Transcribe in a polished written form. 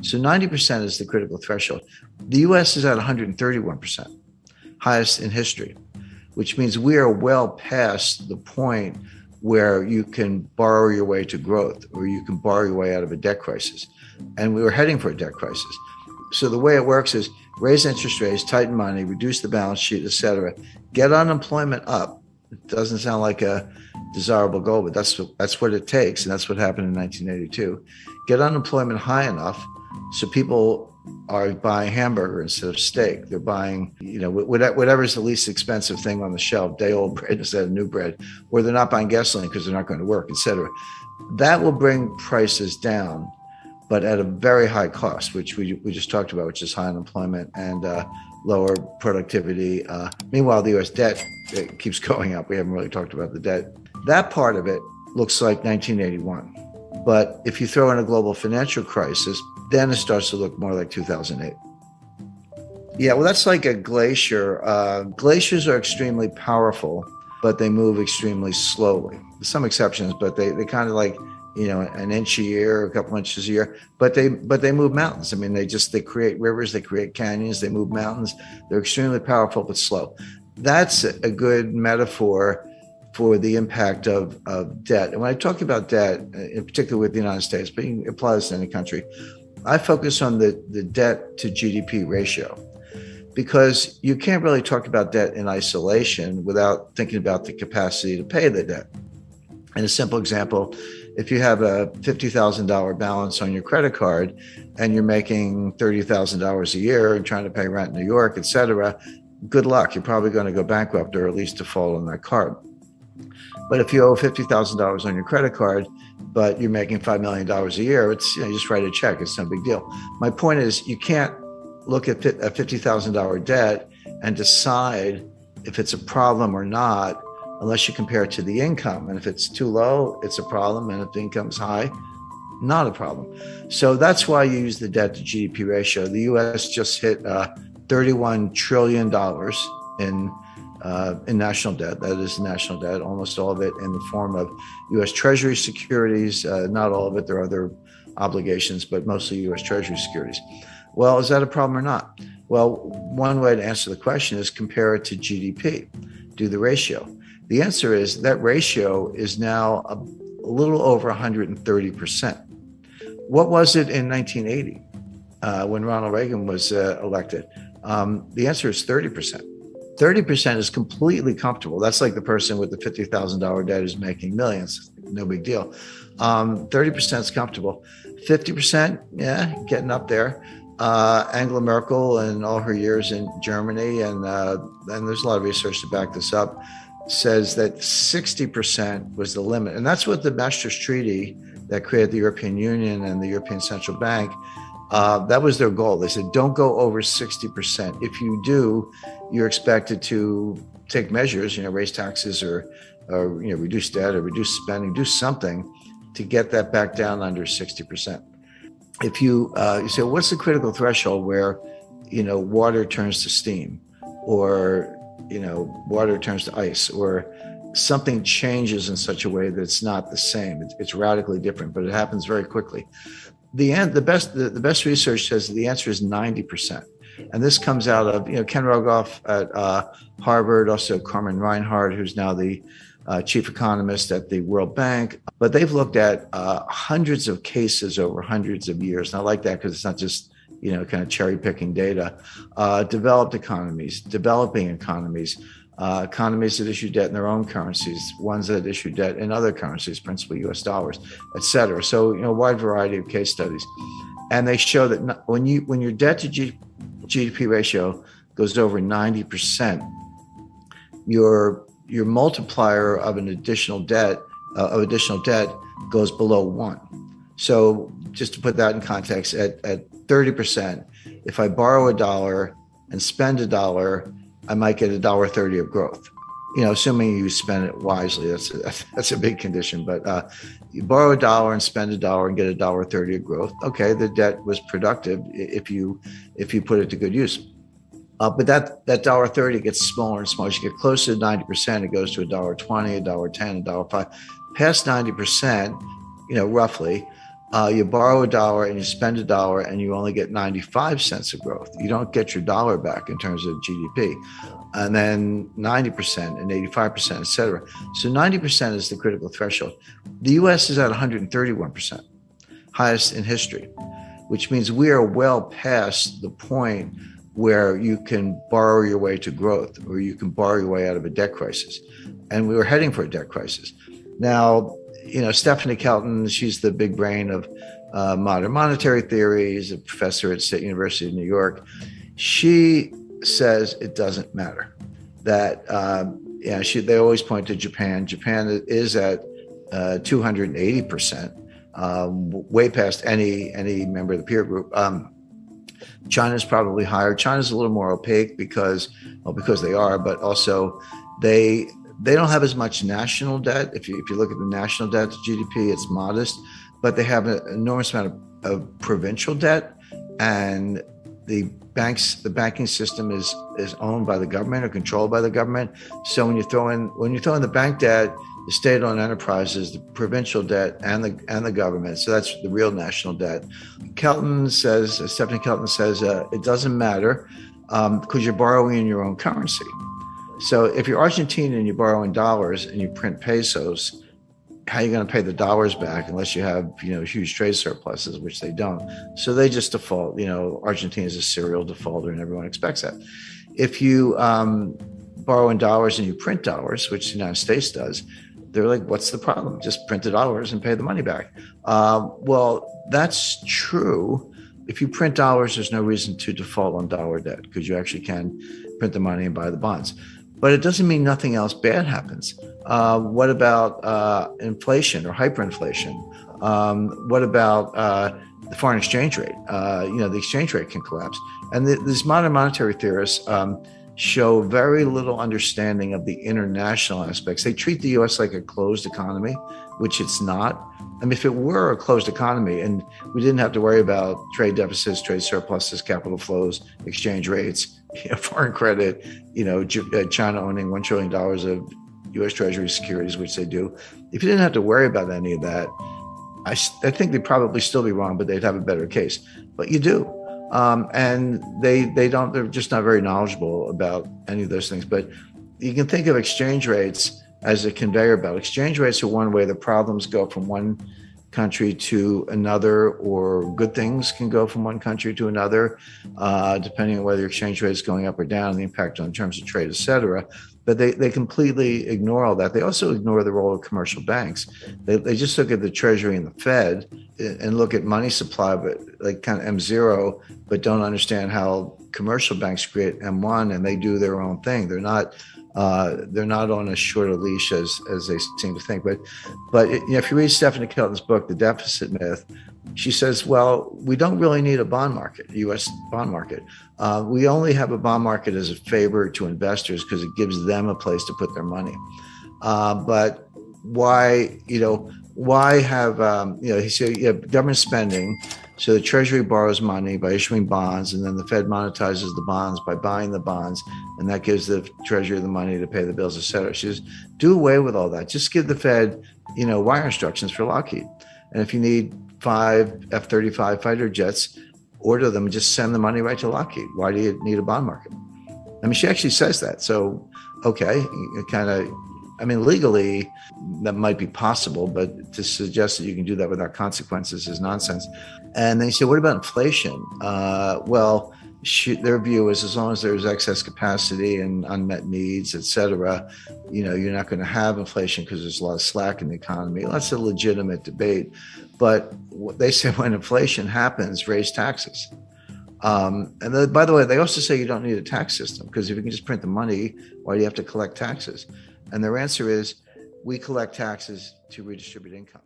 So 90% is the critical threshold. The US is at 131%, highest in history, which means we are well past the point where you can borrow your way to growth or you can borrow your way out of a debt crisis. And we were heading for a debt crisis. So the way it works is raise interest rates, tighten money, reduce the balance sheet, et cetera, get unemployment up. It doesn't sound like a desirable goal, but that's what it takes. And that's what happened in 1982. Get unemployment high enough so people are buying hamburger instead of steak. They're buying, whatever's the least expensive thing on the shelf, day-old bread instead of new bread, or they're not buying gasoline because they're not going to work, et cetera. That will bring prices down, but at a very high cost, which we just talked about, which is high unemployment and lower productivity. Meanwhile, the U.S. debt keeps going up. We haven't really talked about the debt. That part of it looks like 1981. But if you throw in a global financial crisis, then it starts to look more like 2008. Yeah, well, that's like a glacier. Glaciers are extremely powerful, but they move extremely slowly. There's some exceptions, but they kind of like, an inch a year, a couple inches a year, but they move mountains. I mean, they create rivers, they create canyons, they move mountains. They're extremely powerful, but slow. That's a good metaphor for the impact of debt. And when I talk about debt, in particular with the United States, but you can apply this to any country, I focus on the debt to GDP ratio, because you can't really talk about debt in isolation without thinking about the capacity to pay the debt. And a simple example, if you have a $50,000 balance on your credit card and you're making $30,000 a year and trying to pay rent in New York, et cetera, good luck. You're probably going to go bankrupt or at least default on that card. But if you owe $50,000 on your credit card, but you're making $5 million a year, it's, you just write a check. It's no big deal. My point is, you can't look at a $50,000 debt and decide if it's a problem or not unless you compare it to the income. And if it's too low, it's a problem. And if the income's high, not a problem. So that's why you use the debt to GDP ratio. The US just hit $31 trillion in national debt. That is national debt, almost all of it in the form of US Treasury securities. Not all of it, there are other obligations, but mostly US Treasury securities. Well, is that a problem or not? Well, one way to answer the question is compare it to GDP, do the ratio. The answer is that ratio is now a little over 130%. What was it in 1980 when Ronald Reagan was elected? The answer is 30%. 30% is completely comfortable. That's like the person with the $50,000 debt is making millions. No big deal. 30% is comfortable. 50%, yeah, getting up there. Angela Merkel and all her years in Germany, and there's a lot of research to back this up, says that 60% was the limit. And that's what the Maastricht Treaty that created the European Union and the European Central Bank, that was their goal. They said, don't go over 60%. If you do, you're expected to take measures, raise taxes or reduce debt or reduce spending, do something to get that back down under 60%. If you say, what's the critical threshold where, water turns to steam or, water turns to ice or something changes in such a way that it's not the same. It's radically different, but it happens very quickly. The best research says the answer is 90%. And this comes out of, Ken Rogoff at Harvard, also Carmen Reinhart, who's now the chief economist at the World Bank. But they've looked at hundreds of cases over hundreds of years. And I like that because it's not just, kind of cherry picking data. Developed economies, developing economies, economies that issue debt in their own currencies, ones that issue debt in other currencies, principally US dollars, et cetera. So, a wide variety of case studies. And they show that when your debt to GDP ratio goes over 90%, your multiplier of additional debt goes below 1. So just to put that in context, at 30%, if I borrow $1 and spend $1, I might get $1.30 of growth. Assuming you spend it wisely, that's a big condition. But you borrow $1 and spend $1 and get $1.30 of growth. Okay, the debt was productive if you put it to good use. But that $1.30 gets smaller and smaller. As you get closer to 90%, it goes to $1.20, $1.10, $1.05. Past 90%, roughly, You borrow a dollar and you spend a dollar and you only get 95 cents of growth. You don't get your dollar back in terms of GDP. And then 90% and 85%, et cetera. So 90% is the critical threshold. The US is at 131%, highest in history, which means we are well past the point where you can borrow your way to growth, or you can borrow your way out of a debt crisis. And we were heading for a debt crisis. Now, Stephanie Kelton, she's the big brain of modern monetary theory. She's a professor at State University of New York. She says it doesn't matter. That they always point to Japan. Japan is at 280%, way past any member of the peer group. China's probably higher. China's a little more opaque because they are, but also they don't have as much national debt. If you look at the national debt to GDP, it's modest, but they have an enormous amount of provincial debt, and the banking system is owned by the government or controlled by the government. So when you throw in the bank debt, the state-owned enterprises, the provincial debt, and the government, so that's the real national debt. Stephanie Kelton says it doesn't matter because you're borrowing in your own currency. So if you're Argentine and you borrow in dollars and you print pesos, how are you going to pay the dollars back unless you have huge trade surpluses, which they don't? So they just default. Argentina is a serial defaulter, and everyone expects that. If you borrow in dollars and you print dollars, which the United States does, they're like, what's the problem? Just print the dollars and pay the money back. Well, that's true. If you print dollars, there's no reason to default on dollar debt because you actually can print the money and buy the bonds. But it doesn't mean nothing else bad happens. What about inflation or hyperinflation? What about the foreign exchange rate? The exchange rate can collapse. And these modern monetary theorists show very little understanding of the international aspects. They treat the U.S. like a closed economy, which it's not. I mean, if it were a closed economy and we didn't have to worry about trade deficits, trade surpluses, capital flows, exchange rates, foreign credit, China owning $1 trillion of U.S. Treasury securities, which they do. If you didn't have to worry about any of that, I think they'd probably still be wrong, but they'd have a better case. But you do. And they're just not very knowledgeable about any of those things. But you can think of exchange rates as a conveyor belt. Exchange rates are one way the problems go from one country to another, or good things can go from one country to another, depending on whether exchange rate is going up or down, the impact on terms of trade, et cetera. But they completely ignore all that. They also ignore the role of commercial banks. They just look at the Treasury and the Fed and look at money supply, but like kind of M0, but don't understand how commercial banks create M1 and they do their own thing. They're not on as short a leash as they seem to think. But if you read Stephanie Kelton's book, The Deficit Myth, she says, well, we don't really need a bond market, a U.S. bond market. We only have a bond market as a favor to investors because it gives them a place to put their money. But why have, he said, you have government spending. So the Treasury borrows money by issuing bonds, and then the Fed monetizes the bonds by buying the bonds, and that gives the Treasury the money to pay the bills, et cetera. She says, do away with all that. Just give the Fed, wire instructions for Lockheed. And if you need 5 F-35 fighter jets, order them and just send the money right to Lockheed. Why do you need a bond market? I mean, she actually says that. So, okay, legally, that might be possible, but to suggest that you can do that without consequences is nonsense. And then you say, what about inflation? Their view is as long as there's excess capacity and unmet needs, et cetera, you're not going to have inflation because there's a lot of slack in the economy. That's a legitimate debate. But they say when inflation happens, raise taxes. And then, by the way, they also say you don't need a tax system because if you can just print the money, why do you have to collect taxes? And their answer is, we collect taxes to redistribute income.